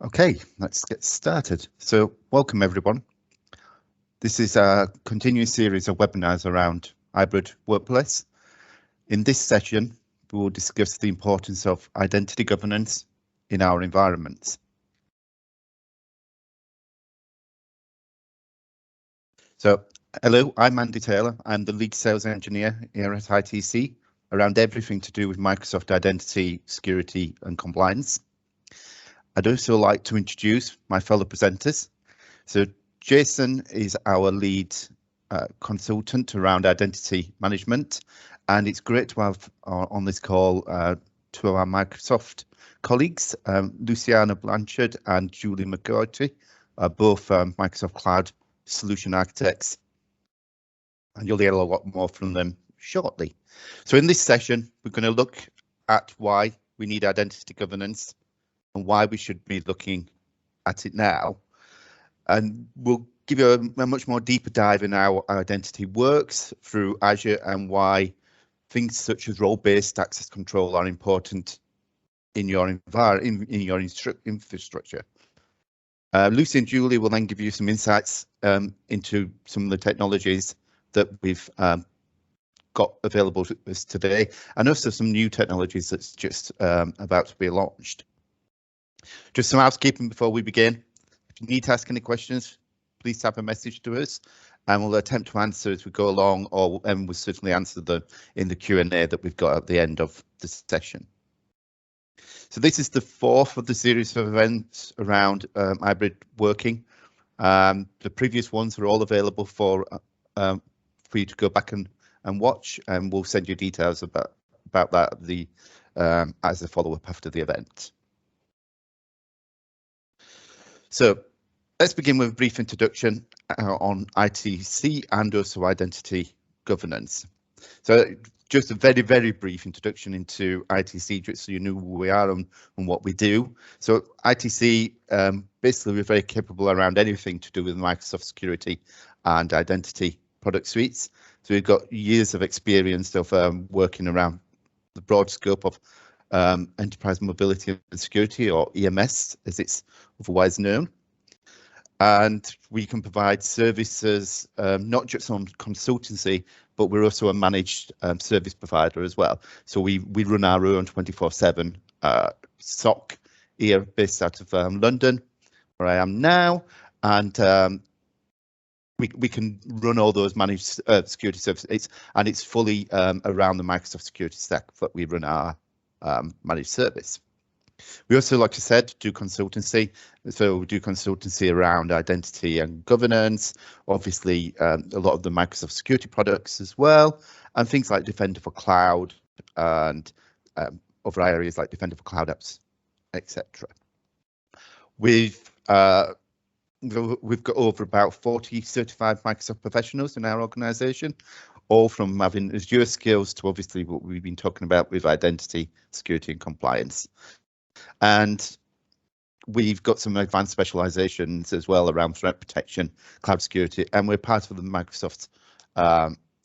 Okay, let's get started. So welcome everyone. This is a continuing series of webinars around hybrid workplace. In this session, we will discuss the importance of identity governance in our environments. So hello, I'm Andy Taylor. I'm the lead sales engineer here at ITC around everything to do with Microsoft identity, security and compliance. I'd also like to introduce my fellow presenters. So Jason is our lead consultant around identity management, and it's great to have on this call two of our Microsoft colleagues, Luciana Blanchard and Julie McCarthy, are both Microsoft Cloud Solution Architects, and you'll hear a lot more from them shortly. So in this session, we're going to look at why we need identity governance and why we should be looking at it now. And we'll give you a much more deeper dive in how our identity works through Azure and why things such as role-based access control are important in your infrastructure. Lucy and Julie will then give you some insights into some of the technologies that we've got available to us today, and also some new technologies that's just about to be launched. Just some housekeeping before we begin. If you need to ask any questions, please type a message to us and we'll attempt to answer as we go along, and we'll certainly answer them in the Q&A that we've got at the end of the session. So this is the fourth of the series of events around hybrid working. The previous ones are all available for you to go back and watch, and we'll send you details about that as a follow-up after the event. So let's begin with a brief introduction on ITC and also identity governance. So just a very, very brief introduction into ITC, just so you know who we are and what we do. So ITC, basically we're very capable around anything to do with Microsoft security and identity product suites. So we've got years of experience of working around the broad scope of enterprise mobility and security, or EMS as it's otherwise known. And we can provide services not just on consultancy, but we're also a managed service provider as well. So we run our own 24/7 SOC here, based out of London, where I am now, and we can run all those managed security services, and it's fully around the Microsoft security stack that we run our managed service. We also, like I said, do consultancy. So we do consultancy around identity and governance, obviously a lot of the Microsoft security products as well, and things like Defender for Cloud and other areas like Defender for Cloud Apps, etc. We've got over about 40 certified Microsoft professionals in our organisation, all from having Azure skills to obviously what we've been talking about with identity, security and compliance. And we've got some advanced specializations as well around threat protection, cloud security, and we're part of the Microsoft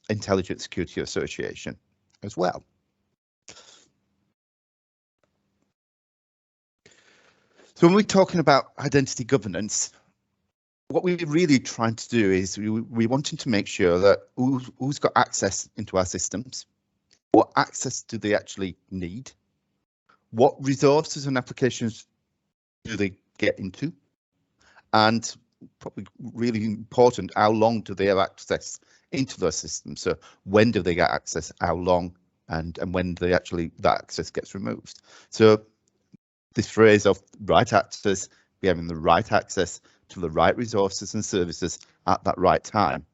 Intelligent Security Association as well. So when we're talking about identity governance, what we're really trying to do is we're wanting to make sure that who's got access into our systems, what access do they actually need, what resources and applications do they get into, and probably really important, how long do they have access into those systems? So when do they get access, how long, and when do they actually that access gets removed? So this phrase of right access, be having the right access to the right resources and services at that right time.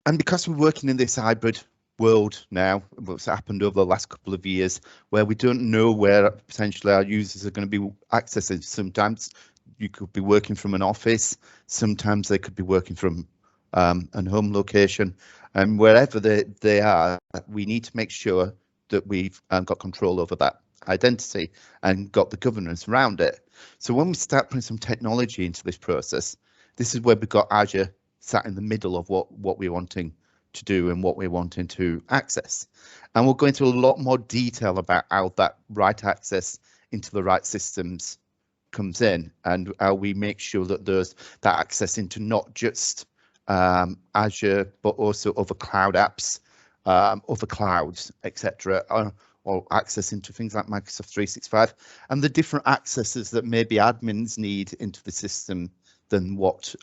And because we're working in this hybrid world now, what's happened over the last couple of years, where we don't know where potentially our users are going to be accessing. Sometimes you could be working from an office, sometimes they could be working from an home location, and wherever they are, we need to make sure that we've got control over that identity and got the governance around it. So when we start putting some technology into this process, this is where we've got Azure sat in the middle of what we're wanting to do and what we're wanting to access. And we'll go into a lot more detail about how that right access into the right systems comes in, and how we make sure that there's that access into not just Azure, but also other cloud apps, other clouds, etc., or access into things like Microsoft 365, and the different accesses that maybe admins need into the system than what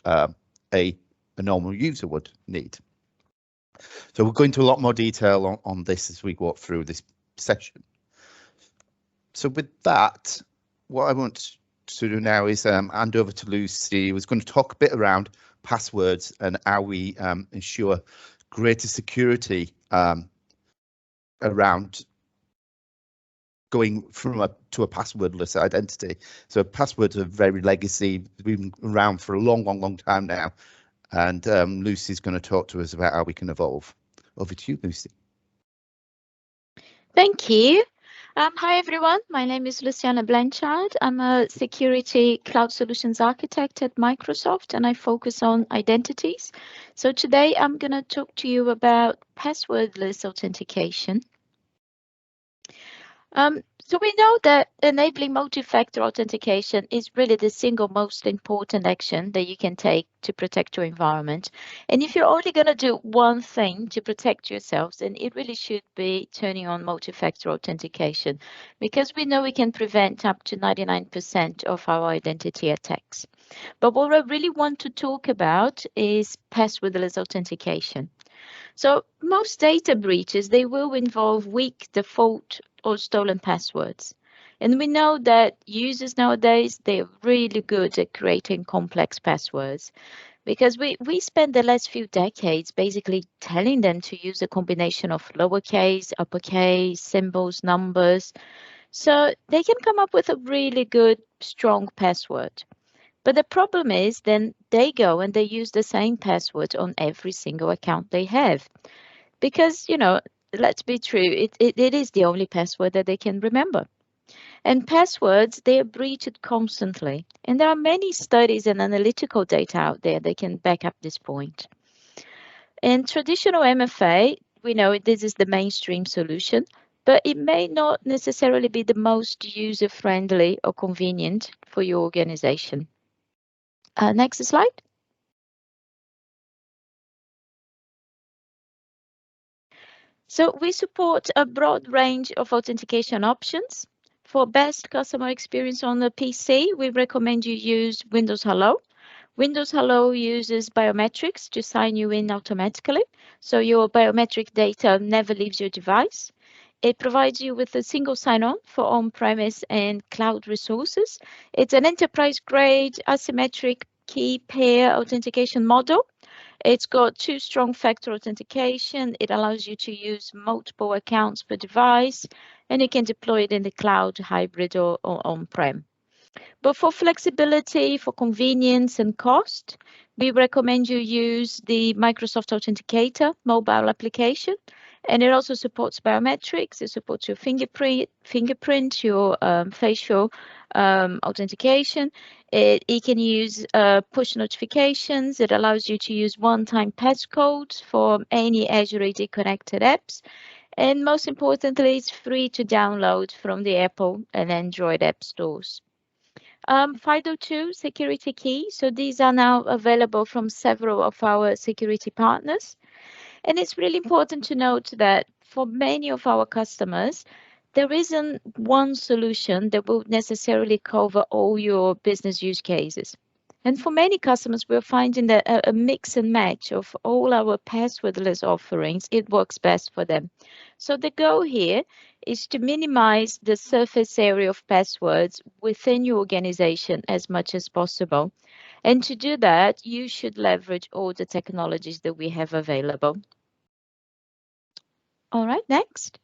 a normal user would need. So we'll go into a lot more detail on this as we walk through this session. So with that, what I want to do now is hand over to Lucy, who's going to talk a bit around passwords and how we ensure greater security around going to a passwordless identity. So passwords are very legacy, been around for a long time now, and Lucy's going to talk to us about how we can evolve. Over to you, Lucy. Thank you. Hi everyone, my name is Luciana Blanchard. I'm a security cloud solutions architect at Microsoft, and I focus on identities. So today I'm going to talk to you about passwordless authentication. So we know that enabling multi-factor authentication is really the single most important action that you can take to protect your environment. And if you're only going to do one thing to protect yourselves, then it really should be turning on multi-factor authentication, because we know we can prevent up to 99% of our identity attacks. But what I really want to talk about is passwordless authentication. So most data breaches, they will involve weak default or stolen passwords. And we know that users nowadays, they're really good at creating complex passwords, because we spent the last few decades basically telling them to use a combination of lowercase, uppercase, symbols, numbers. So they can come up with a really good, strong password. But the problem is then they go and they use the same password on every single account they have. Because, you know, let's be true, it is the only password that they can remember. And passwords, they are breached constantly. And there are many studies and analytical data out there that can back up this point. In traditional MFA, we know this is the mainstream solution, but it may not necessarily be the most user-friendly or convenient for your organization. Next slide. So we support a broad range of authentication options. For best customer experience on the PC, we recommend you use Windows Hello. Windows Hello uses biometrics to sign you in automatically, so your biometric data never leaves your device. It provides you with a single sign-on for on-premise and cloud resources. It's an enterprise-grade asymmetric key pair authentication model. It's got two strong factor authentication. It allows you to use multiple accounts per device, and you can deploy it in the cloud, hybrid, or on-prem. But for flexibility, for convenience and cost, we recommend you use the Microsoft Authenticator mobile application. And it also supports biometrics. It supports your fingerprint, your facial authentication. It can use push notifications. It allows you to use one-time passcodes for any Azure AD connected apps. And most importantly, it's free to download from the Apple and Android app stores. FIDO2 security key. So these are now available from several of our security partners. And it's really important to note that for many of our customers, there isn't one solution that will necessarily cover all your business use cases. And for many customers, we're finding that a mix and match of all our passwordless offerings, it works best for them. So the goal here is to minimize the surface area of passwords within your organization as much as possible. And to do that, you should leverage all the technologies that we have available. All right, next.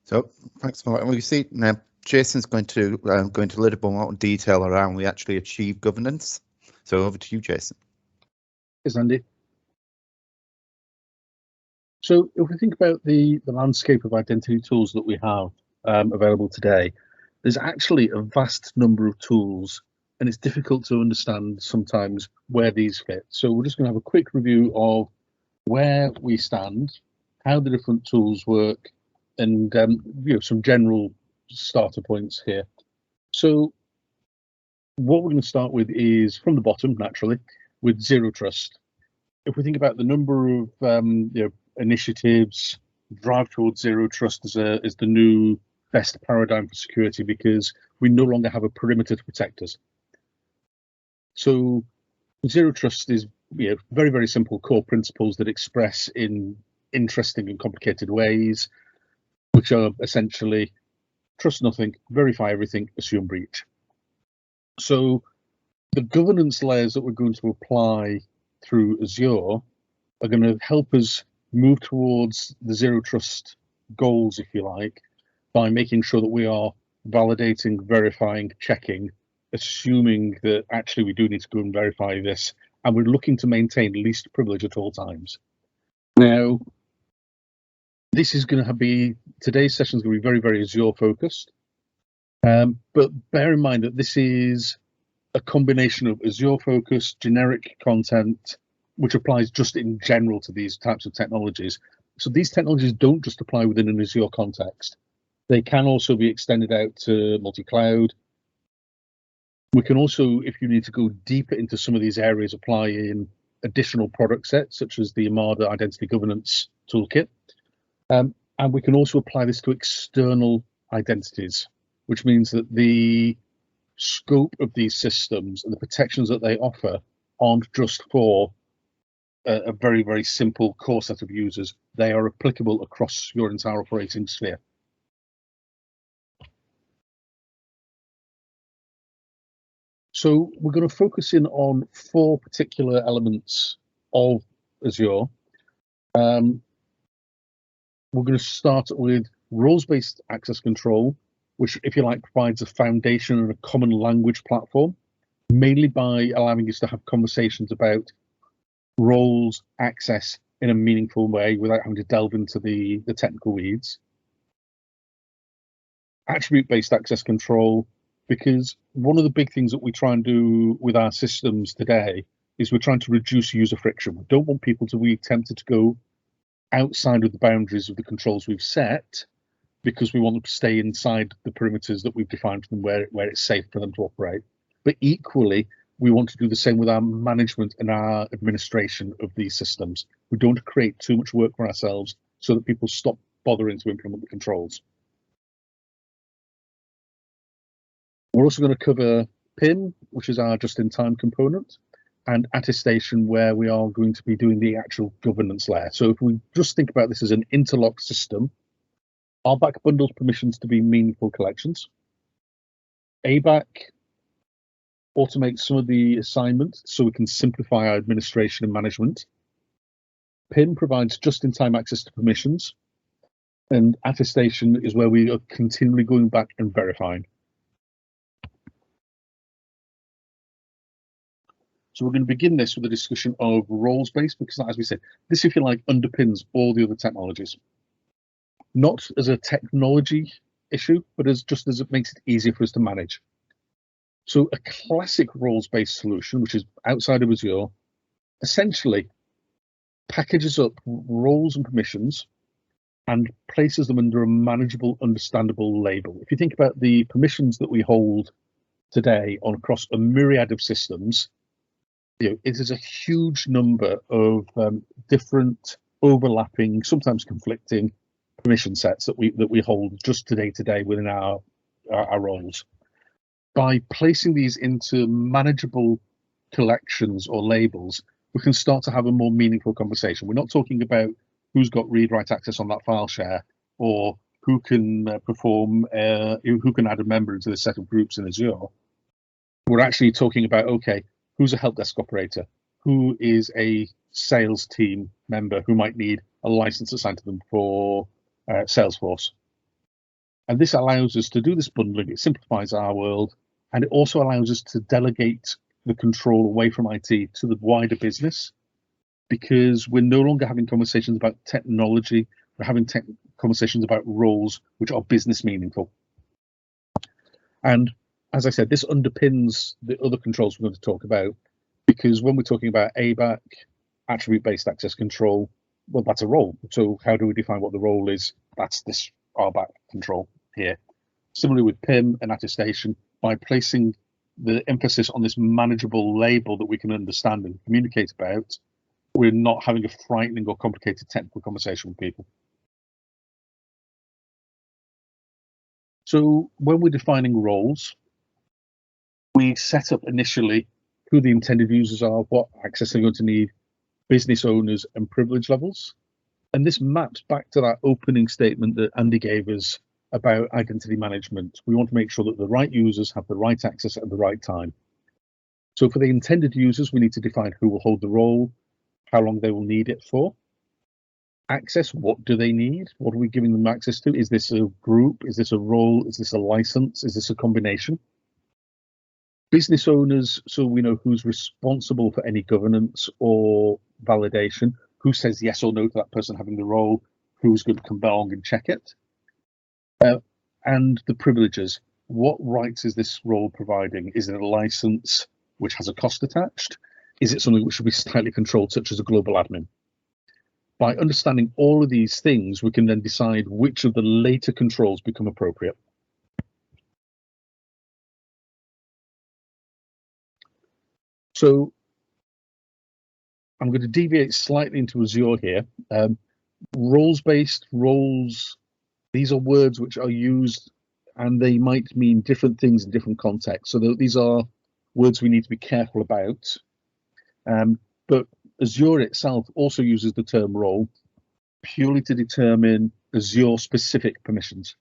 So thanks for that, Lucy. Now Jason's going to go into a little bit more detail around we actually achieve governance. So over to you, Jason. Yes, Andy. So if we think about the landscape of identity tools that we have available today, there's actually a vast number of tools, and it's difficult to understand sometimes where these fit. So we're just going to have a quick review of where we stand, how the different tools work, and some general starter points here. So what we're going to start with is from the bottom, naturally, with zero trust. If we think about the number of initiatives, drive towards zero trust as the new best paradigm for security, because we no longer have a perimeter to protect us. So zero trust is very, very simple core principles that express in interesting and complicated ways, which are essentially trust nothing, verify everything, assume breach. So the governance layers that we're going to apply through Azure are going to help us move towards the zero trust goals, if you like, by making sure that we are validating, verifying, checking, assuming that actually we do need to go and verify this, and we're looking to maintain least privilege at all times. Now, this is going to be, today's session is going to be very, very Azure focused, but bear in mind that this is a combination of Azure focused, generic content, which applies just in general to these types of technologies. So these technologies don't just apply within an Azure context. They can also be extended out to multi-cloud. We can also, if you need to go deeper into some of these areas, apply in additional product sets, such as the Armada Identity Governance Toolkit. And we can also apply this to external identities, which means that the scope of these systems and the protections that they offer aren't just for a very, very simple core set of users. They are applicable across your entire operating sphere. So we're going to focus in on 4 particular elements of Azure. We're going to start with roles-based access control, which, if you like, provides a foundation and a common language platform, mainly by allowing us to have conversations about roles, access in a meaningful way without having to delve into the technical weeds. Attribute-based access control, because one of the big things that we try and do with our systems today is we're trying to reduce user friction. We don't want people to be tempted to go outside of the boundaries of the controls we've set, because we want them to stay inside the perimeters that we've defined for them, where it's safe for them to operate. But equally, we want to do the same with our management and our administration of these systems. We don't create too much work for ourselves so that people stop bothering to implement the controls. We're also going to cover PIM, which is our just-in-time component, and attestation, where we are going to be doing the actual governance layer. So if we just think about this as an interlocked system, RBAC bundles permissions to be meaningful collections. ABAC automates some of the assignments so we can simplify our administration and management. PIM provides just-in-time access to permissions, and attestation is where we are continually going back and verifying. So we're going to begin this with a discussion of roles-based, because, as we said, this, if you like, underpins all the other technologies. Not as a technology issue, but as it makes it easier for us to manage. So a classic roles-based solution, which is outside of Azure, essentially packages up roles and permissions and places them under a manageable, understandable label. If you think about the permissions that we hold today across a myriad of systems, it is a huge number of different, overlapping, sometimes conflicting permission sets that we hold just today within our roles. By placing these into manageable collections or labels, we can start to have a more meaningful conversation. We're not talking about who's got read-write access on that file share, or who can who can add a member into the set of groups in Azure. We're actually talking about, okay, who's a help desk operator? Who is a sales team member who might need a license assigned to them for Salesforce? And this allows us to do this bundling. It simplifies our world, and it also allows us to delegate the control away from IT to the wider business, because we're no longer having conversations about technology. We're having conversations about roles which are business meaningful. And as I said, this underpins the other controls we're going to talk about, because when we're talking about ABAC, attribute-based access control, well, that's a role. So how do we define what the role is? That's this RBAC control here. Similarly with PIM and attestation, by placing the emphasis on this manageable label that we can understand and communicate about, we're not having a frightening or complicated technical conversation with people. So when we're defining roles, we set up initially who the intended users are, what access they're going to need, business owners and privilege levels. And this maps back to that opening statement that Andy gave us about identity management. We want to make sure that the right users have the right access at the right time. So for the intended users, we need to define who will hold the role, how long they will need it for. Access, what do they need? What are we giving them access to? Is this a group? Is this a role? Is this a license? Is this a combination? Business owners, so we know who's responsible for any governance or validation, who says yes or no to that person having the role, who's going to come along and check it. And the privileges, what rights is this role providing? Is it a license which has a cost attached? Is it something which should be slightly controlled, such as a global admin? By understanding all of these things, we can then decide which of the later controls become appropriate. So I'm going to deviate slightly into Azure here. Roles-based, roles, these are words which are used and they might mean different things in different contexts. So these are words we need to be careful about. But Azure itself also uses the term role purely to determine Azure specific permissions.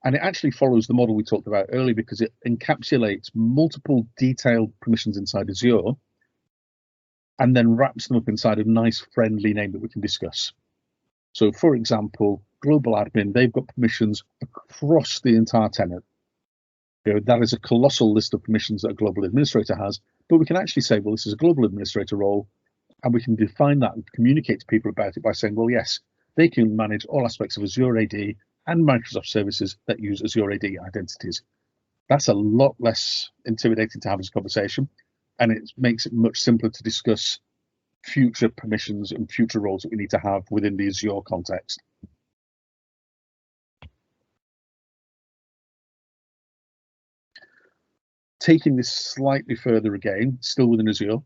And it actually follows the model we talked about earlier because it encapsulates multiple detailed permissions inside Azure and then wraps them up inside a nice friendly name that we can discuss. So for example, global admin, they've got permissions across the entire tenant. You know, that is a colossal list of permissions that a global administrator has, but we can actually say, well, this is a global administrator role, and we can define that and communicate to people about it by saying, well, yes, they can manage all aspects of Azure AD and Microsoft services that use Azure AD identities. That's a lot less intimidating to have as a conversation, and it makes it much simpler to discuss future permissions and future roles that we need to have within the Azure context. Taking this slightly further again, still within Azure,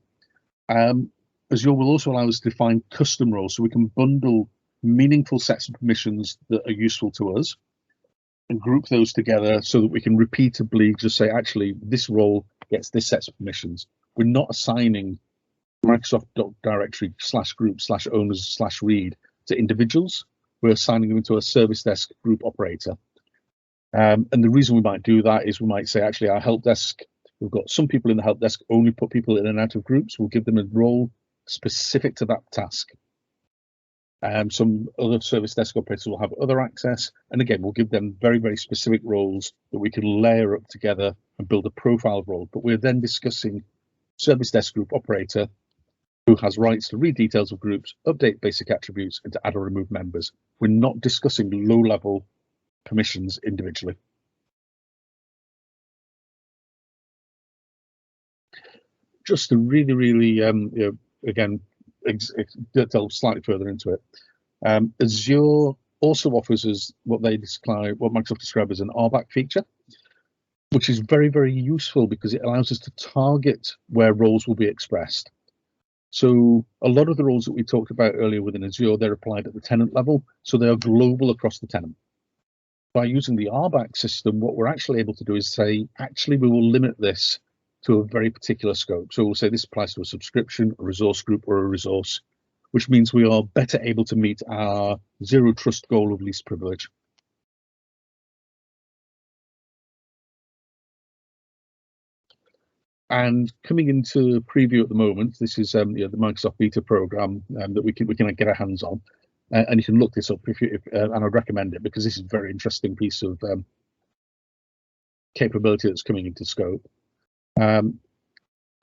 Azure will also allow us to define custom roles, so we can bundle meaningful sets of permissions that are useful to us and group those together so that we can repeatably just say, actually, this role gets this set of permissions. We're not assigning Microsoft directory /group/owners/read to individuals. We're assigning them into a service desk group operator. And the reason we might do that is we might say, actually, our help desk, we've got some people in the help desk only put people in and out of groups. We'll give them a role specific to that task. Some other service desk operators will have other access. And again, we'll give them very, very specific roles that we can layer up together and build a profile role. But we're then discussing service desk group operator who has rights to read details of groups, update basic attributes, and to add or remove members. We're not discussing low-level permissions individually. Just to really, really, again, delve slightly further into it. Azure also offers us what Microsoft describes as an RBAC feature, which is very, very useful because it allows us to target where roles will be expressed. So a lot of the roles that we talked about earlier within Azure, they're applied at the tenant level, so they are global across the tenant. By using the RBAC system, what we're actually able to do is say, actually, we will limit this to a very particular scope. So we'll say this applies to a subscription, a resource group, or a resource, which means we are better able to meet our zero trust goal of least privilege. And coming into preview at the moment, this is the Microsoft Beta program that we can get our hands on. And you can look this up and I'd recommend it because this is a very interesting piece of capability that's coming into scope. The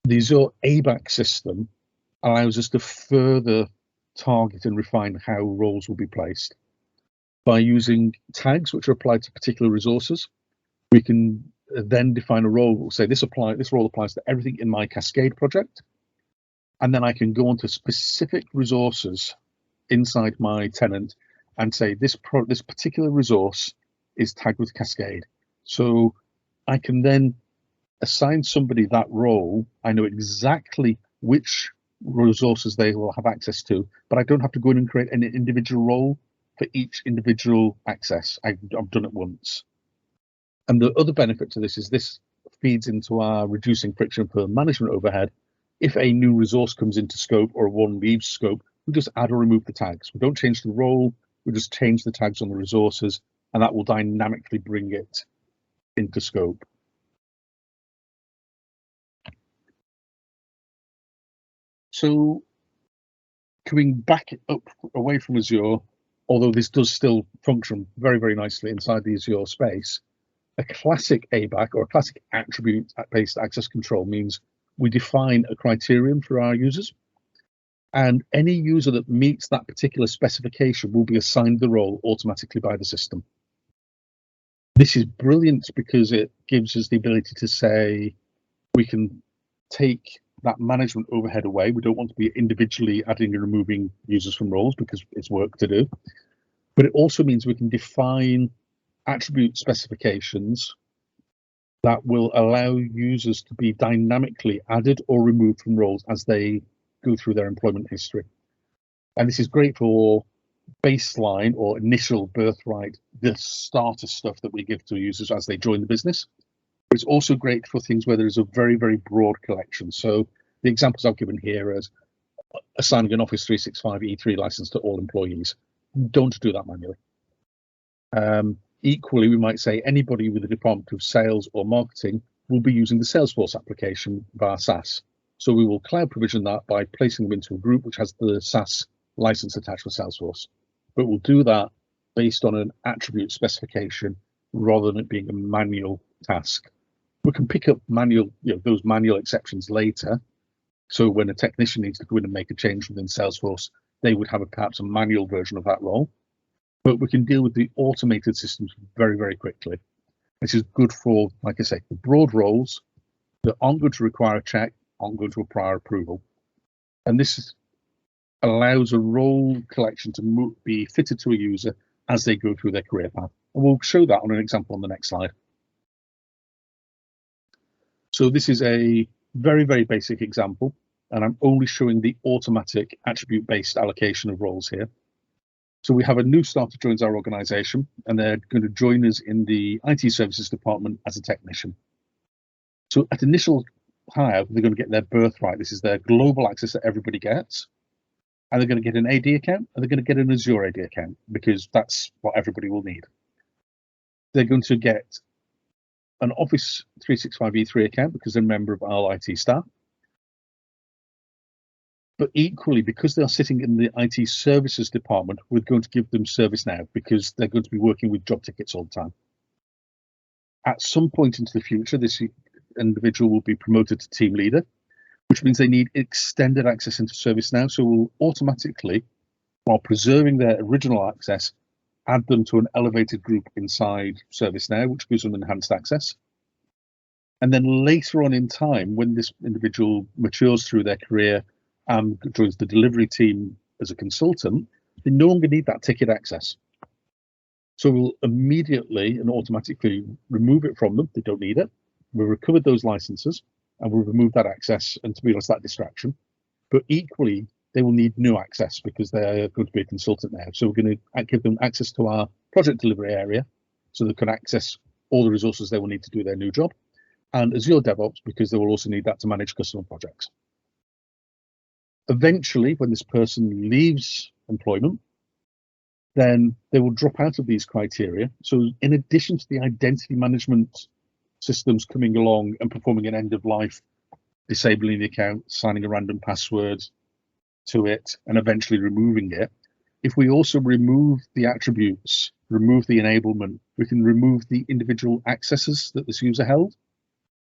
Azure ABAC system allows us to further target and refine how roles will be placed. By using tags which are applied to particular resources, we can then define a role. We'll say this role applies to everything in my Cascade project. And then I can go onto specific resources inside my tenant and say this particular resource is tagged with Cascade. So I can then assign somebody that role. I know exactly which resources they will have access to, but I don't have to go in and create an individual role for each individual access. I've done it once. And the other benefit to this is this feeds into our reducing friction for management overhead. If a new resource comes into scope or one leaves scope, we just add or remove the tags. We don't change the role, we just change the tags on the resources, and that will dynamically bring it into scope. So coming back up away from Azure, although this does still function very, very nicely inside the Azure space, a classic ABAC or a classic attribute-based access control means we define a criterion for our users, and any user that meets that particular specification will be assigned the role automatically by the system. This is brilliant because it gives us the ability to say we can take that management overhead away. We don't want to be individually adding and removing users from roles because it's work to do. But it also means we can define attribute specifications that will allow users to be dynamically added or removed from roles as they go through their employment history. And this is great for baseline or initial birthright, the starter stuff that we give to users as they join the business. But it's also great for things where there is a very, very broad collection. So the examples I've given here is assigning an Office 365 E3 license to all employees. Don't do that manually. Equally, we might say anybody with a department of sales or marketing will be using the Salesforce application via SaaS. So we will cloud provision that by placing them into a group which has the SaaS license attached with Salesforce. But we'll do that based on an attribute specification rather than it being a manual task. We can pick up manual, those manual exceptions later. So when a technician needs to go in and make a change within Salesforce, they would have perhaps a manual version of that role. But we can deal with the automated systems very, very quickly. This is good for, like I say, the broad roles that aren't going to require a check, aren't going to require approval. And this allows a role collection to be fitted to a user as they go through their career path. And we'll show that on an example on the next slide. So this is a very, very basic example, and I'm only showing the automatic attribute-based allocation of roles here. So we have a new starter joins our organization, and they're going to join us in the IT services department as a technician. So at initial hire, they're going to get their birthright. This is their global access that everybody gets. And they're going to get an AD account, and they're going to get an Azure AD account, because that's what everybody will need. They're going to get an Office 365 E3 account because they're a member of our IT staff. But equally, because they're sitting in the IT services department, we're going to give them ServiceNow because they're going to be working with job tickets all the time. At some point into the future, this individual will be promoted to team leader, which means they need extended access into ServiceNow. So we'll automatically, while preserving their original access, add them to an elevated group inside ServiceNow, which gives them enhanced access. And then later on in time, when this individual matures through their career and joins the delivery team as a consultant, they no longer need that ticket access. So we'll immediately and automatically remove it from them. They don't need it. We've recovered those licenses and we'll remove that access, and to be honest, that distraction. But equally, they will need new access because they're going to be a consultant now. So we're going to give them access to our project delivery area so they can access all the resources they will need to do their new job, and Azure DevOps because they will also need that to manage customer projects. Eventually, when this person leaves employment, then they will drop out of these criteria. So in addition to the identity management systems coming along and performing an end of life, disabling the account, signing a random password to it, and eventually removing it, if we also remove the attributes, remove the enablement, we can remove the individual accesses that this user held.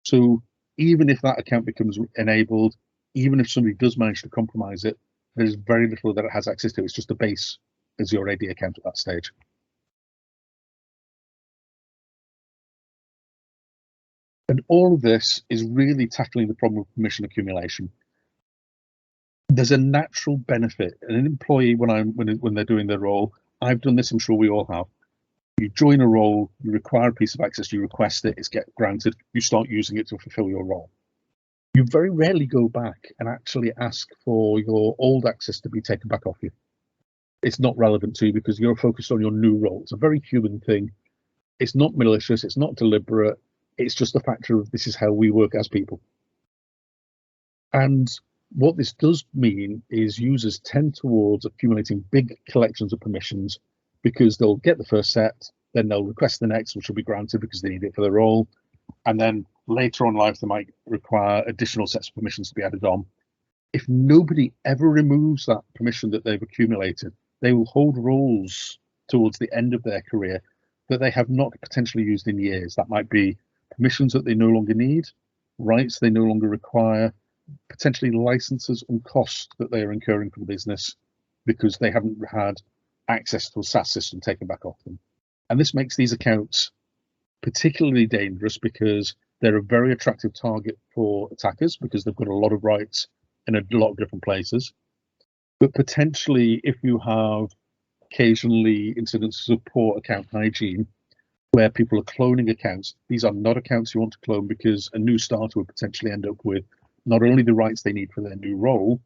So even if that account becomes enabled, even if somebody does manage to compromise it, there's very little that it has access to. It's just a base Azure AD account at that stage. And all of this is really tackling the problem of permission accumulation. there's a natural benefit. An employee, when they're doing their role, I've done this, I'm sure we all have. You join a role, you require a piece of access, you request it, it's get granted, you start using it to fulfill your role. You very rarely go back and actually ask for your old access to be taken back off you. It's not relevant to you because you're focused on your new role. It's a very human thing. It's not malicious, it's not deliberate, it's just a factor of this is how we work as people. And what this does mean is users tend towards accumulating big collections of permissions because they'll get the first set, then they'll request the next, which will be granted because they need it for their role. And then later on in life, they might require additional sets of permissions to be added on. If nobody ever removes that permission that they've accumulated, they will hold roles towards the end of their career that they have not potentially used in years. That might be permissions that they no longer need, rights they no longer require, potentially licenses and costs that they are incurring for the business because they haven't had access to a SaaS system taken back off them. And this makes these accounts particularly dangerous because they're a very attractive target for attackers because they've got a lot of rights in a lot of different places. But potentially, if you have occasionally incidents of poor account hygiene where people are cloning accounts, these are not accounts you want to clone because a new starter would potentially end up with not only the rights they need for their new role,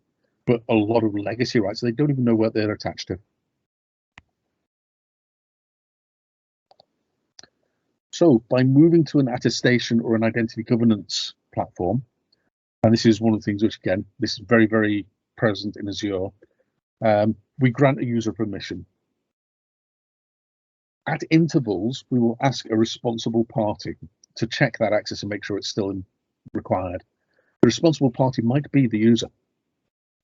but a lot of legacy rights they don't even know what they're attached to. So by moving to an attestation or an identity governance platform, and this is one of the things which, again, this is very, very present in Azure, we grant a user permission. At intervals, we will ask a responsible party to check that access and make sure it's still required. The responsible party might be the user.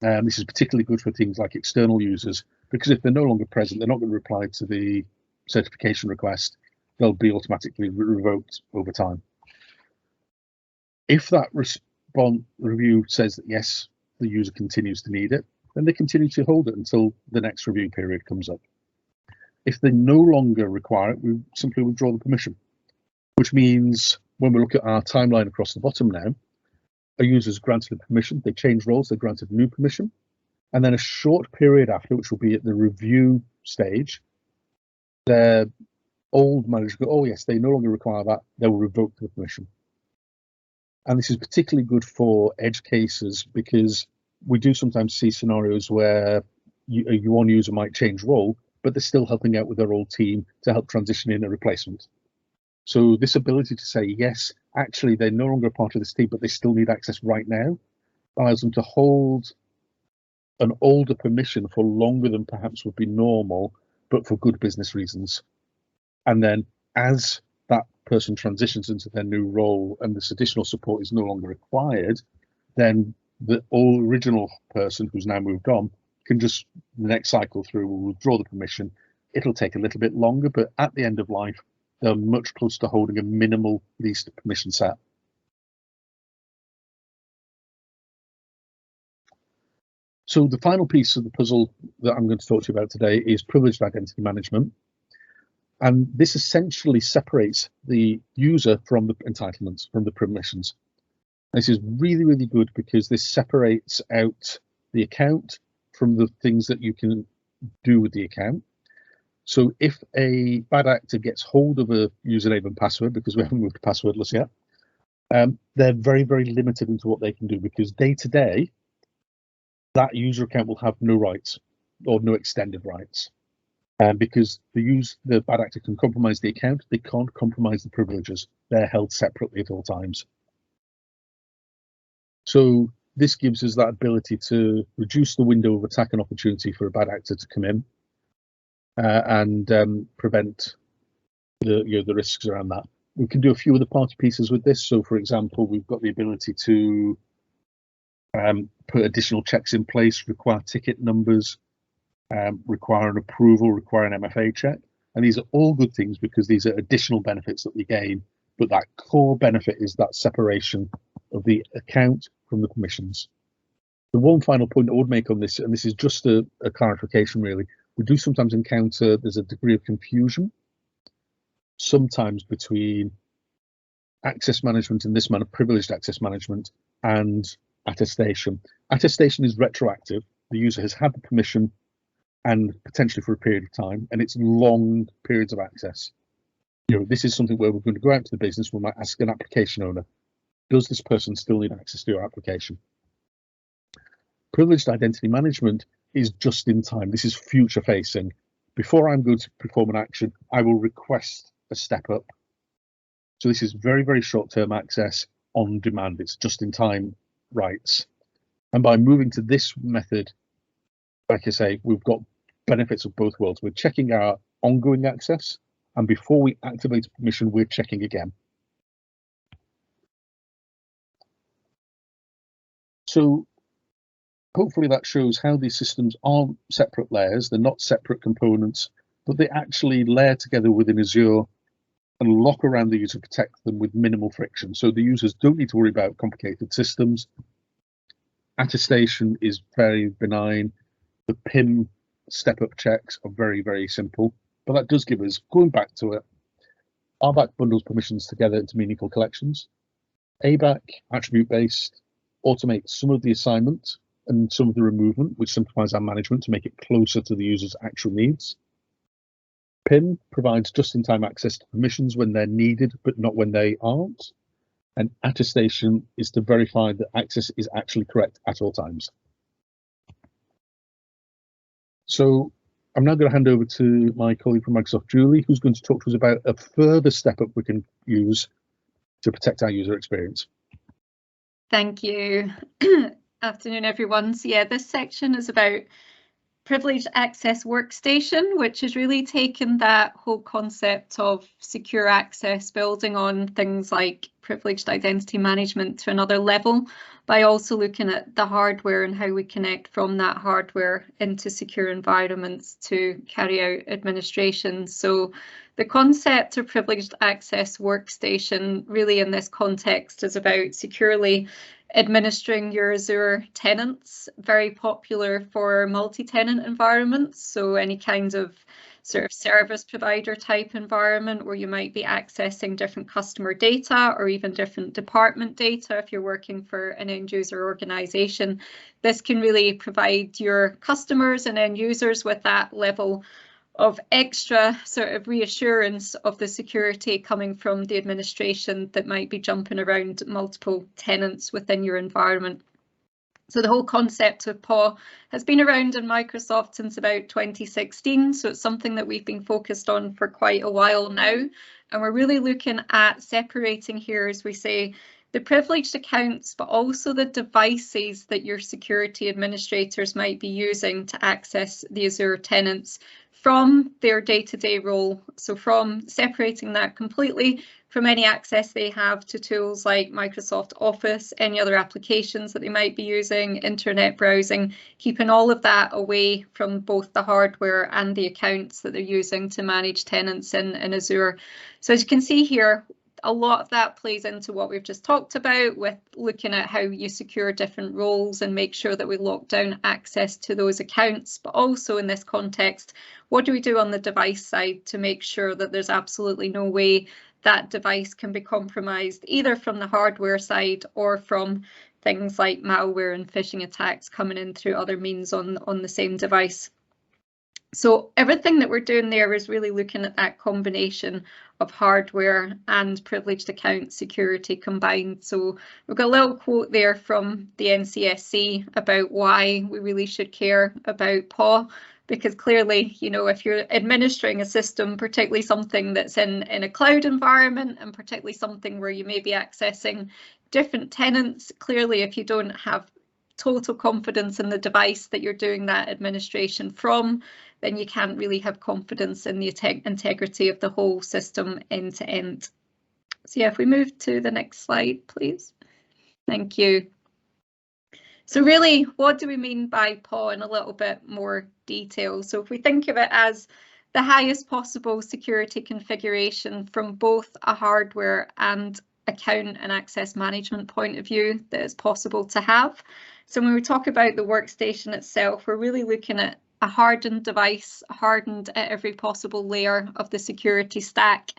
This is particularly good for things like external users, because if they're no longer present, they're not going to reply to the certification request. They'll be automatically revoked over time. If that review says that yes, the user continues to need it, then they continue to hold it until the next review period comes up. If they no longer require it, we simply withdraw the permission, which means when we look at our timeline across the bottom now, a user is granted a permission, they change roles, they're granted a new permission, and then a short period after, which will be at the review stage, their old manager go, oh yes, they no longer require that, they will revoke the permission. And this is particularly good for edge cases because we do sometimes see scenarios where one user might change role, but they're still helping out with their old team to help transition in a replacement. So this ability to say, yes, actually, they're no longer a part of this team, but they still need access right now, allows them to hold an older permission for longer than perhaps would be normal, but for good business reasons. And then as that person transitions into their new role and this additional support is no longer required, then the original person who's now moved on can just, the next cycle through, will withdraw the permission. It'll take a little bit longer, but at the end of life, they're much closer to holding a minimal least permission set. So the final piece of the puzzle that I'm going to talk to you about today is privileged identity management. And this essentially separates the user from the entitlements, from the permissions. This is really, really good because this separates out the account from the things that you can do with the account. So if a bad actor gets hold of a username and password, because we haven't moved to passwordless yet, they're very, very limited into what they can do because day to day, that user account will have no rights or no extended rights. Because the bad actor can compromise the account, they can't compromise the privileges. They're held separately at all times. So this gives us that ability to reduce the window of attack and opportunity for a bad actor to come in and prevent the risks around that. We can do a few other party pieces with this. So, for example, we've got the ability to put additional checks in place, require ticket numbers, require an approval, require an MFA check. And these are all good things because these are additional benefits that we gain. But that core benefit is that separation of the account from the permissions. The one final point I would make on this, and this is just a clarification really, we do sometimes encounter there's a degree of confusion sometimes between access management and this manner, privileged access management, and attestation. Attestation is retroactive. The user has had the permission and potentially for a period of time, and it's long periods of access. This is something where we're going to go out to the business. We might ask an application owner, does this person still need access to your application? Privileged identity management is just in time. This is future facing. Before I'm going to perform an action, I will request a step up. So this is very, very short-term access on demand. It's just in time rights. And by moving to this method, like I say, we've got benefits of both worlds. We're checking our ongoing access, and before we activate a permission, we're checking again. So hopefully that shows how these systems aren't separate layers. They're not separate components, but they actually layer together within Azure and lock around the user to protect them with minimal friction. So the users don't need to worry about complicated systems. Attestation is very benign. The PIM step-up checks are very, very simple, but that does give us, going back to it, RBAC bundles permissions together into meaningful collections. ABAC, attribute-based, automates some of the assignment and some of the removal, which simplifies our management to make it closer to the user's actual needs. PIM provides just-in-time access to permissions when they're needed, but not when they aren't. And attestation is to verify that access is actually correct at all times. So I'm now going to hand over to my colleague from Microsoft, Julie, who's going to talk to us about a further step up we can use to protect our user experience. Thank you. Afternoon, everyone. So yeah, this section is about privileged access workstation, which has really taken that whole concept of secure access, building on things like privileged identity management to another level by also looking at the hardware and how we connect from that hardware into secure environments to carry out administration. So the concept of privileged access workstation really in this context is about securely administering your Azure tenants, very popular for multi-tenant environments. So any kind of sort of service provider type environment where you might be accessing different customer data or even different department data if you're working for an end user organization. This can really provide your customers and end users with that level of extra sort of reassurance of the security coming from the administration that might be jumping around multiple tenants within your environment. So the whole concept of PAW has been around in Microsoft since about 2016. So it's something that we've been focused on for quite a while now. And we're really looking at separating here, as we say, the privileged accounts, but also the devices that your security administrators might be using to access the Azure tenants from their day-to-day role. So from separating that completely from any access they have to tools like Microsoft Office, any other applications that they might be using, internet browsing, keeping all of that away from both the hardware and the accounts that they're using to manage tenants in Azure. So as you can see here, a lot of that plays into what we've just talked about with looking at how you secure different roles and make sure that we lock down access to those accounts. But also in this context, what do we do on the device side to make sure that there's absolutely no way that device can be compromised either from the hardware side or from things like malware and phishing attacks coming in through other means on the same device. So everything that we're doing there is really looking at that combination of hardware and privileged account security combined. So we've got a little quote there from the NCSC about why we really should care about PAW, because clearly, you know, if you're administering a system, particularly something that's in a cloud environment and particularly something where you may be accessing different tenants, clearly if you don't have total confidence in the device that you're doing that administration from, then you can't really have confidence in the integrity of the whole system end to end. So yeah, if we move to the next slide, please. Thank you. So really, what do we mean by PAW in a little bit more detail? So if we think of it as the highest possible security configuration from both a hardware and account and access management point of view that is possible to have. So when we talk about the workstation itself, we're really looking at a hardened device, hardened at every possible layer of the security stack.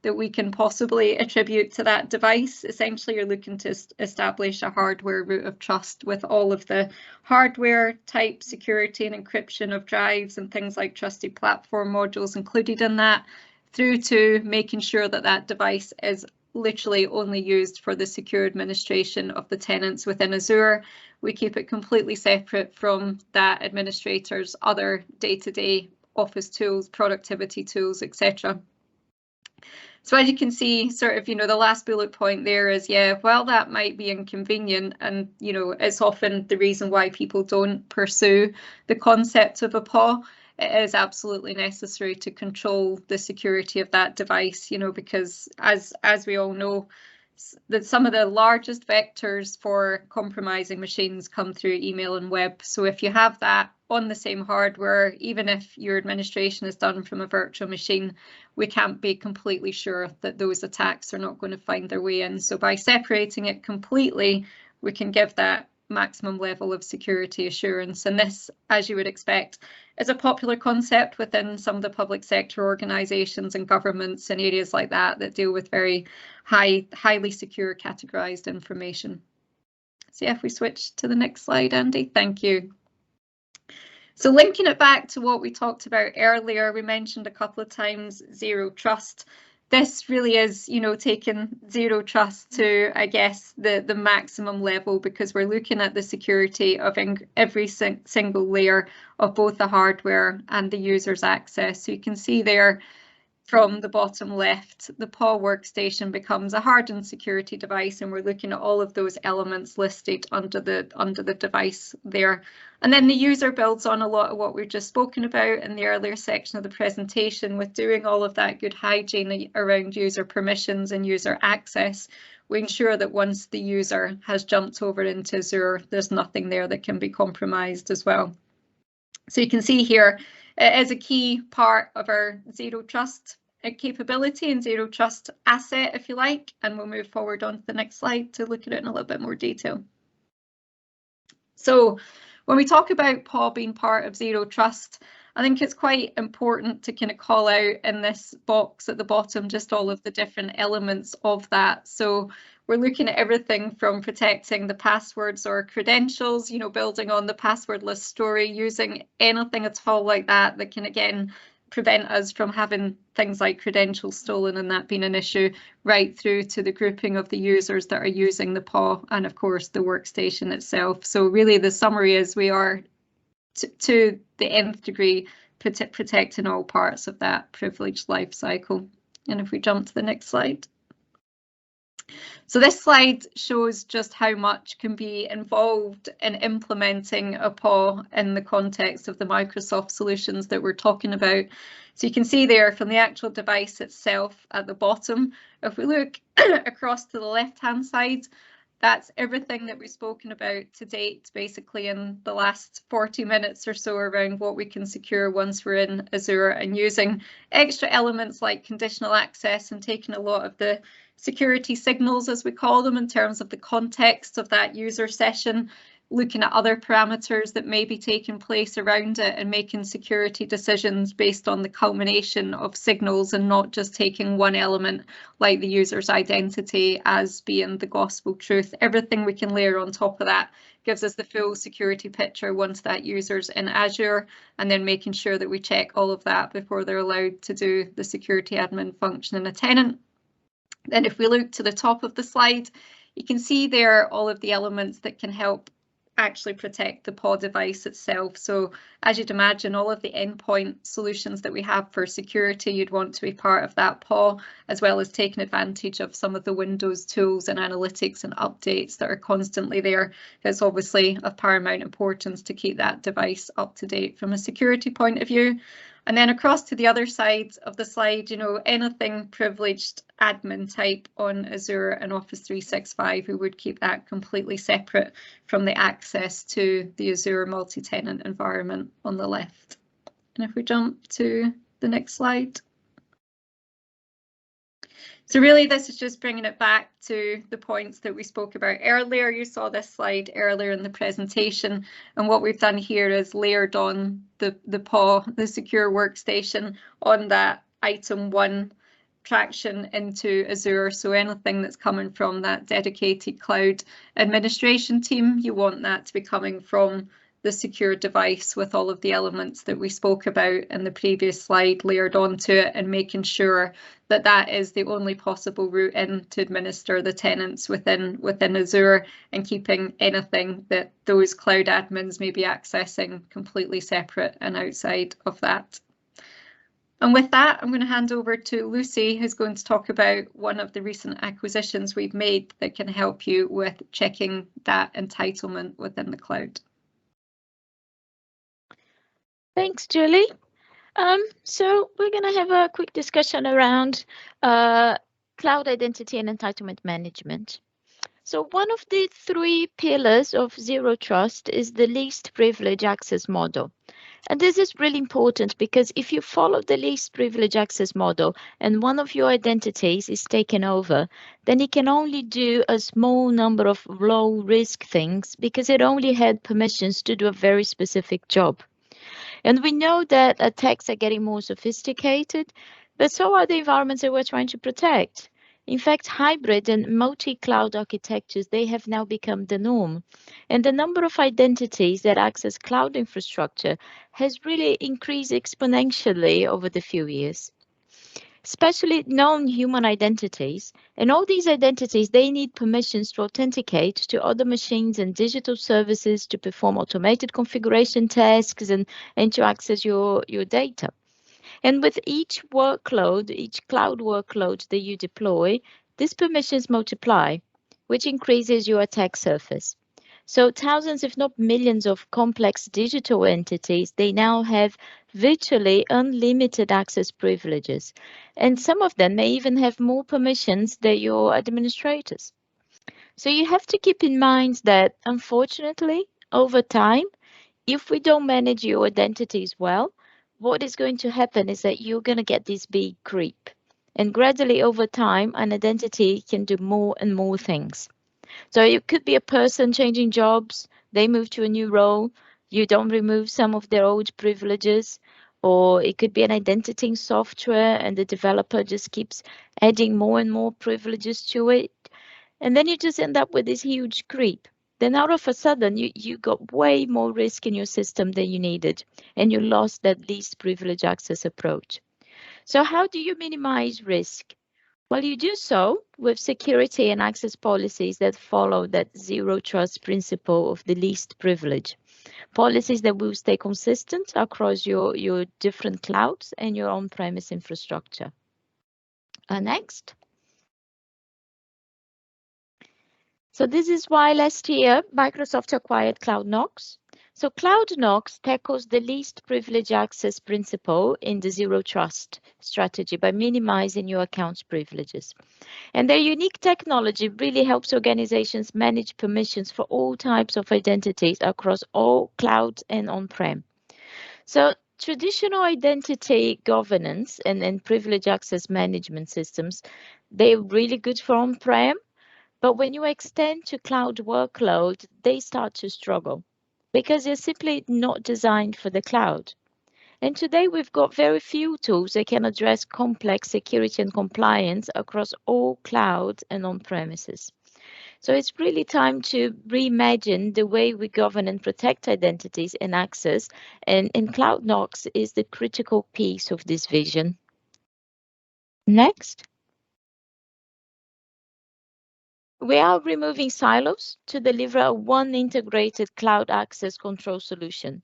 that we can possibly attribute to that device. Essentially, you're looking to establish a hardware root of trust with all of the hardware type security and encryption of drives and things like trusted platform modules included in that, through to making sure that that device is literally only used for the secure administration of the tenants within Azure. We keep it completely separate from that administrator's other day-to-day office tools, productivity tools, etc. So as you can see, sort of, the last bullet point there is, yeah, well, that might be inconvenient, and, it's often the reason why people don't pursue the concept of a PAW. It is absolutely necessary to control the security of that device, because as we all know, that some of the largest vectors for compromising machines come through email and web. So if you have that on the same hardware, even if your administration is done from a virtual machine, we can't be completely sure that those attacks are not going to find their way in. So by separating it completely, we can give that maximum level of security assurance. And this, as you would expect, is a popular concept within some of the public sector organisations and governments and areas like that deal with very highly secure categorised information. So yeah, if we switch to the next slide, Andy, thank you. So linking it back to what we talked about earlier, we mentioned a couple of times zero trust. This really is, taking zero trust to, I guess, the maximum level, because we're looking at the security of every single layer of both the hardware and the user's access. So you can see there from the bottom left, the PAW workstation becomes a hardened security device, and we're looking at all of those elements listed under the device there. And then the user builds on a lot of what we've just spoken about in the earlier section of the presentation, with doing all of that good hygiene around user permissions and user access. We ensure that once the user has jumped over into Azure, there's nothing there that can be compromised as well. So you can see here, it is a key part of our zero trust capability and zero trust asset, if you like, and we'll move forward on to the next slide to look at it in a little bit more detail. So when we talk about PAW being part of zero trust, I think it's quite important to kind of call out in this box at the bottom just all of the different elements of that. So we're looking at everything from protecting the passwords or credentials, building on the passwordless story, using anything at all like that that can, again, prevent us from having things like credentials stolen and that being an issue, right through to the grouping of the users that are using the PAW and, of course, the workstation itself. So really the summary is we are, to the nth degree, protecting all parts of that privileged life cycle. And if we jump to the next slide. So this slide shows just how much can be involved in implementing a PAW in the context of the Microsoft solutions that we're talking about. So you can see there from the actual device itself at the bottom, if we look across to the left-hand side, that's everything that we've spoken about to date, basically in the last 40 minutes or so, around what we can secure once we're in Azure, and using extra elements like conditional access and taking a lot of the security signals, as we call them, in terms of the context of that user session, looking at other parameters that may be taking place around it and making security decisions based on the culmination of signals and not just taking one element like the user's identity as being the gospel truth. Everything we can layer on top of that gives us the full security picture once that user's in Azure, and then making sure that we check all of that before they're allowed to do the security admin function in a tenant. Then if we look to the top of the slide, you can see there all of the elements that can help actually protect the PAW device itself. So as you'd imagine, all of the endpoint solutions that we have for security, you'd want to be part of that PAW, as well as taking advantage of some of the Windows tools and analytics and updates that are constantly there. It's obviously of paramount importance to keep that device up to date from a security point of view. And then across to the other side of the slide, anything privileged admin type on Azure and Office 365, we would keep that completely separate from the access to the Azure multi-tenant environment on the left. And if we jump to the next slide. So really, this is just bringing it back to the points that we spoke about earlier. You saw this slide earlier in the presentation, and what we've done here is layered on the PAW, the secure workstation, on that item 1 traction into Azure. So anything that's coming from that dedicated cloud administration team, you want that to be coming from the secure device with all of the elements that we spoke about in the previous slide layered onto it, and making sure that that is the only possible route in to administer the tenants within Azure, and keeping anything that those cloud admins may be accessing completely separate and outside of that. And with that, I'm going to hand over to Lucy, who's going to talk about one of the recent acquisitions we've made that can help you with checking that entitlement within the cloud. Thanks, Julie. So we're going to have a quick discussion around cloud identity and entitlement management. So one of the 3 pillars of Zero Trust is the least privilege access model. And this is really important because if you follow the least privilege access model and one of your identities is taken over, then it can only do a small number of low risk things because it only had permissions to do a very specific job. And we know that attacks are getting more sophisticated, but so are the environments that we're trying to protect. In fact, hybrid and multi-cloud architectures, they have now become the norm. And the number of identities that access cloud infrastructure has really increased exponentially over the few years, especially non-human identities. And all these identities, they need permissions to authenticate to other machines and digital services, to perform automated configuration tasks and to access your data. And with each workload, each cloud workload that you deploy, these permissions multiply, which increases your attack surface. So thousands, if not millions, of complex digital entities, they now have virtually unlimited access privileges. And some of them may even have more permissions than your administrators. So you have to keep in mind that, unfortunately, over time, if we don't manage your identities well, what is going to happen is that you're going to get this big creep. And gradually over time, an identity can do more and more things. So it could be a person changing jobs, they move to a new role, you don't remove some of their old privileges, or it could be an identity in software and the developer just keeps adding more and more privileges to it. And then you just end up with this huge creep. Then out of a sudden, you got way more risk in your system than you needed, and you lost that least privilege access approach. So how do you minimize risk? Well, you do so with security and access policies that follow that zero trust principle of the least privilege. Policies that will stay consistent across your different clouds and your on-premise infrastructure. Next. So this is why last year Microsoft acquired CLOUDKNOX. So CLOUDKNOX tackles the least privilege access principle in the zero trust strategy by minimizing your account's privileges. And their unique technology really helps organizations manage permissions for all types of identities across all clouds and on-prem. So traditional identity governance and privilege access management systems, they're really good for on-prem. But when you extend to cloud workload, they start to struggle because they're simply not designed for the cloud. And today we've got very few tools that can address complex security and compliance across all clouds and on-premises. So it's really time to reimagine the way we govern and protect identities and access, and CLOUDKNOX is the critical piece of this vision. Next. We are removing silos to deliver one integrated cloud access control solution.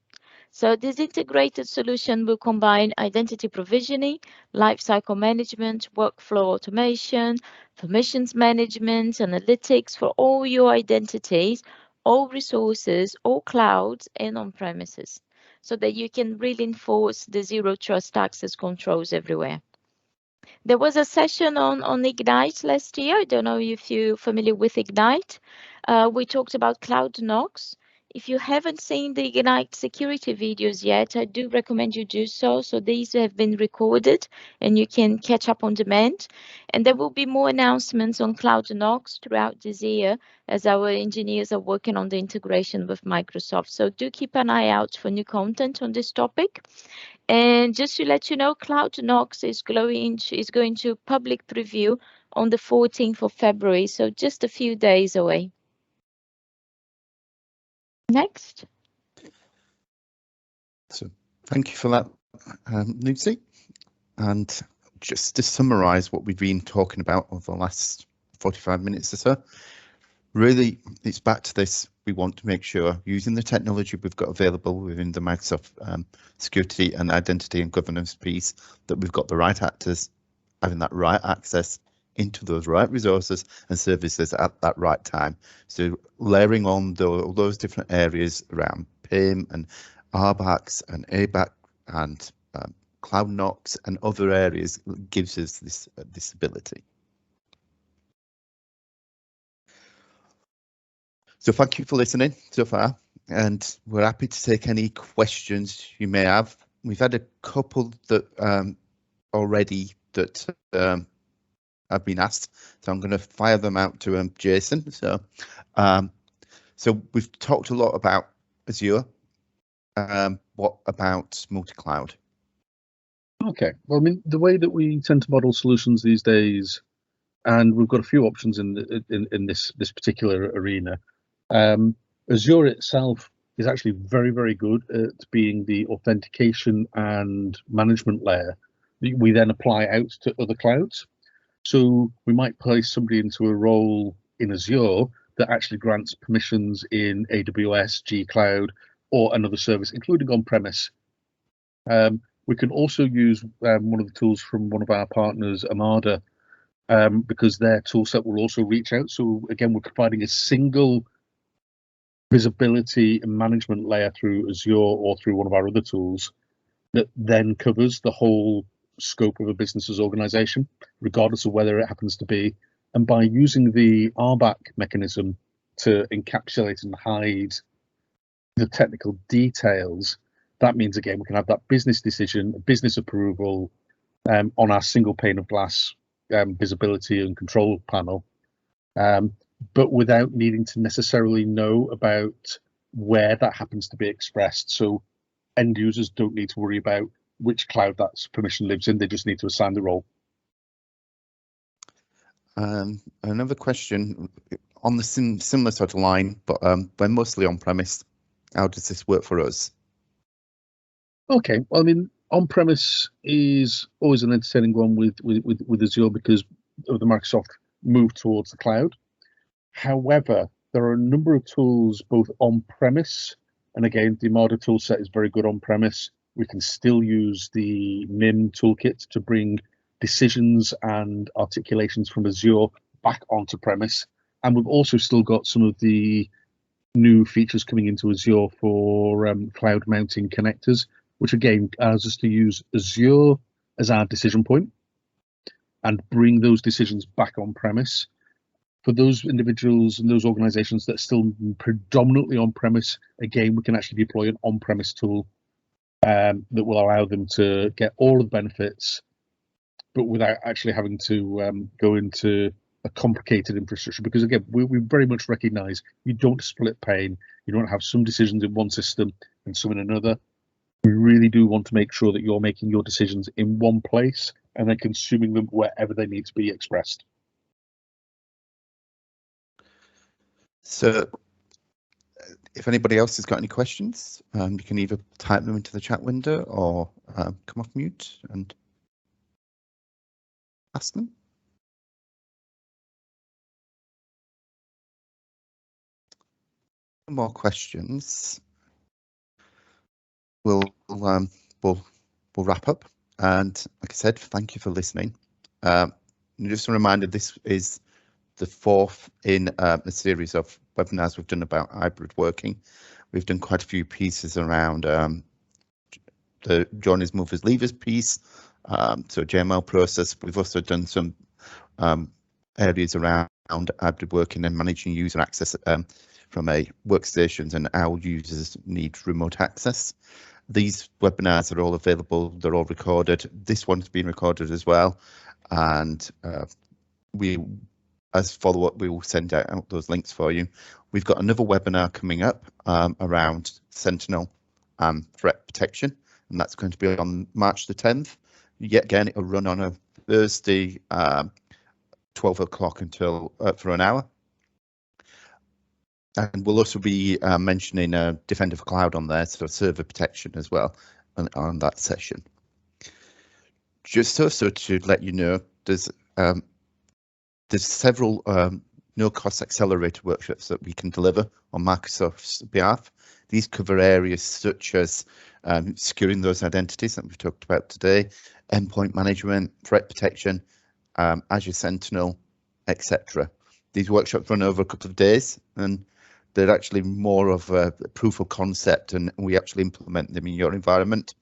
So this integrated solution will combine identity provisioning, lifecycle management, workflow automation, permissions management, analytics for all your identities, all resources, all clouds and on-premises, so that you can really enforce the zero trust access controls everywhere. There was a session on Ignite last year. I don't know if you're familiar with Ignite. We talked about CLOUDKNOX. If you haven't seen the Ignite security videos yet, I do recommend you do so. So these have been recorded and you can catch up on demand. And there will be more announcements on CloudKNOX throughout this year as our engineers are working on the integration with Microsoft. So do keep an eye out for new content on this topic. And just to let you know, CloudKNOX is going to public preview on the 14th of February, so just a few days away. Next. So thank you for that, Lucy. And just to summarise what we've been talking about over the last 45 minutes or so, really it's back to this. We want to make sure, using the technology we've got available within the Microsoft security and identity and governance piece, that we've got the right actors having that right access into those right resources and services at that right time. So layering on those different areas around PIM and RBACs and ABAC and CloudKNOX and other areas gives us this ability. So thank you for listening so far, and we're happy to take any questions you may have. We've had a couple that already that have been asked, so I'm going to fire them out to Jason. So we've talked a lot about Azure. What about multi-cloud? Okay, well, I mean, the way that we tend to model solutions these days, and we've got a few options in this particular arena. Azure itself is actually very, very good at being the authentication and management layer that we then apply out to other clouds. So we might place somebody into a role in Azure that actually grants permissions in AWS, G-Cloud, or another service, including on-premise. We can also use one of the tools from one of our partners, Armada, because their toolset will also reach out. So again, we're providing a single visibility and management layer through Azure or through one of our other tools that then covers the whole scope of a business's organization, regardless of whether it happens to be. And by using the RBAC mechanism to encapsulate and hide the technical details, that means, again, we can have that business decision, business approval on our single pane of glass visibility and control panel, but without needing to necessarily know about where that happens to be expressed. So end users don't need to worry about which cloud that permission lives in. They just need to assign the role. Another question on the similar sort of line, but we're mostly on-premise. How does this work for us? Okay, well, I mean, on-premise is always an entertaining one with Azure because of the Microsoft move towards the cloud. However, there are a number of tools both on-premise, and again, the Armada toolset is very good on-premise. We can still use the MIM toolkit to bring decisions and articulations from Azure back onto premise. And we've also still got some of the new features coming into Azure for cloud mounting connectors, which again allows us to use Azure as our decision point and bring those decisions back on premise. For those individuals and those organizations that are still predominantly on premise, again, we can actually deploy an on-premise tool that will allow them to get all of the benefits, but without actually having to go into a complicated infrastructure. Because again, we very much recognize you don't split pain. You don't have some decisions in one system and some in another. We really do want to make sure that you're making your decisions in one place and then consuming them wherever they need to be expressed. So if anybody else has got any questions, you can either type them into the chat window or come off mute and ask them. More questions. We'll wrap up, and like I said, thank you for listening. Just a reminder, this is the fourth in a series of webinars we've done about hybrid working. We've done quite a few pieces around the joiners, movers, leavers piece, so JML process. We've also done some areas around hybrid working and managing user access from a workstations and our users need remote access. These webinars are all available, they're all recorded. This one's been recorded as well, and we, as follow-up, we will send out those links for you. We've got another webinar coming up around Sentinel threat protection, and that's going to be on March the 10th. Yet again, it'll run on a Thursday, 12 o'clock until for an hour. And we'll also be mentioning Defender for Cloud on there, so server protection as well on that session. Just also to let you know, there's several no-cost accelerator workshops that we can deliver on Microsoft's behalf. These cover areas such as securing those identities that we've talked about today, endpoint management, threat protection, Azure Sentinel, etc. These workshops run over a couple of days, and they're actually more of a proof of concept, and we actually implement them in your environment.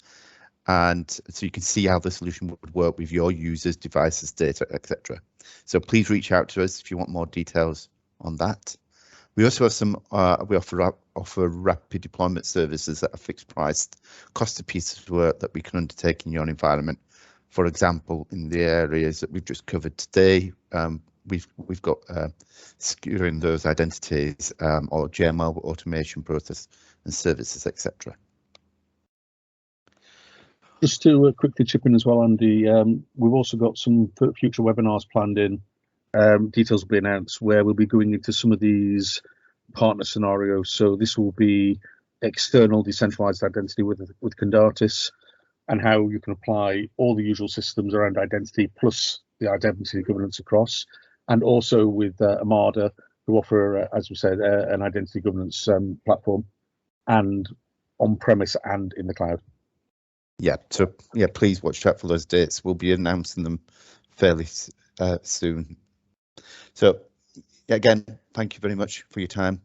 And so you can see how the solution would work with your users, devices, data, etc. So please reach out to us if you want more details on that. We also have some, we offer rapid deployment services at a fixed price, cost a piece of work that we can undertake in your environment. For example, in the areas that we've just covered today, we've got securing those identities or JML automation process and services, etc. Just to quickly chip in as well, Andy, we've also got some future webinars planned in. Details will be announced where we'll be going into some of these partner scenarios. So this will be external decentralized identity with Condatis, and how you can apply all the usual systems around identity plus the identity governance across, and also with Armada, who offer, as we said, an identity governance platform, and on-premise and in the cloud. Yeah, so yeah, please watch out for those dates. We'll be announcing them fairly soon. So again, thank you very much for your time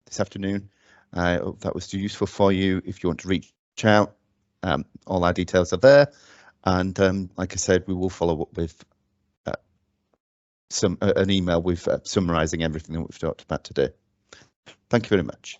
this afternoon. I hope that was useful for you. If you want to reach out, all our details are there, and like I said, we will follow up with an email with summarising everything that we've talked about today. Thank you very much.